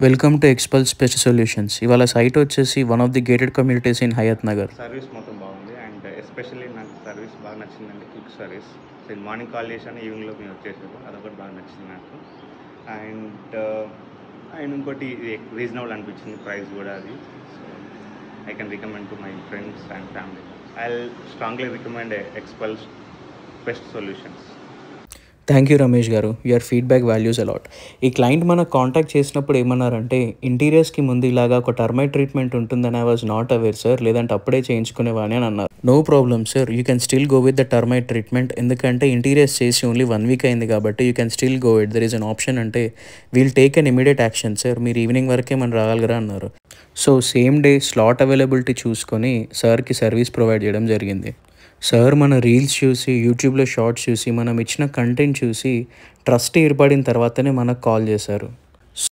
Welcome to Xpulse pest solutions. ఇవాళ site వచ్చేసి one of the gated communities in Hayath Nagar. Service మొత్తం బాగుంది and especially నాకు సర్వీస్ బాగా నచ్చిందండి. Quick service. So morning call చేశాను, ఈవినింగ్లో మేము వచ్చేసారు. అదొకటి బాగా నచ్చింది నాకు. అండ్ అండ్ ఇంకోటి రీజనబుల్ అనిపించింది ప్రైస్ కూడా అది. So I can recommend to my friends and family. I strongly recommend Xpulse pest solutions. Thank you Ramesh గారు. Your feedback values a lot. ఈ క్లయింట్ మనకు కాంటాక్ట్ చేసినప్పుడు ఏమన్నారంటే, ఇంటీరియర్స్కి ముందు ఇలాగా ఒక టర్మైట్ ట్రీట్మెంట్ ఉంటుందని I was not aware sir, లేదంటే అప్పుడే చేయించుకునేవాని అని అన్నారు. No problem sir, you can still go with the termite treatment. ఎందుకంటే ఇంటీరియర్స్ చేసి ఓన్లీ 1 వీక్ అయింది కాబట్టి you can still go it. There is an option అంటే we'll take an immediate action sir, మీరు ఈవినింగ్ వరకే మనం రాగలరా అన్నారు. So same day slot availability చూసుకొని సార్కి సర్వీస్ ప్రొవైడ్ చేయడం జరిగింది. సార్ మన రీల్స్ చూసి, యూట్యూబ్లో షార్ట్స్ చూసి, మనం ఇచ్చిన కంటెంట్ చూసి ట్రస్ట్ ఏర్పడిన తర్వాతనే మనకు కాల్ చేశారు.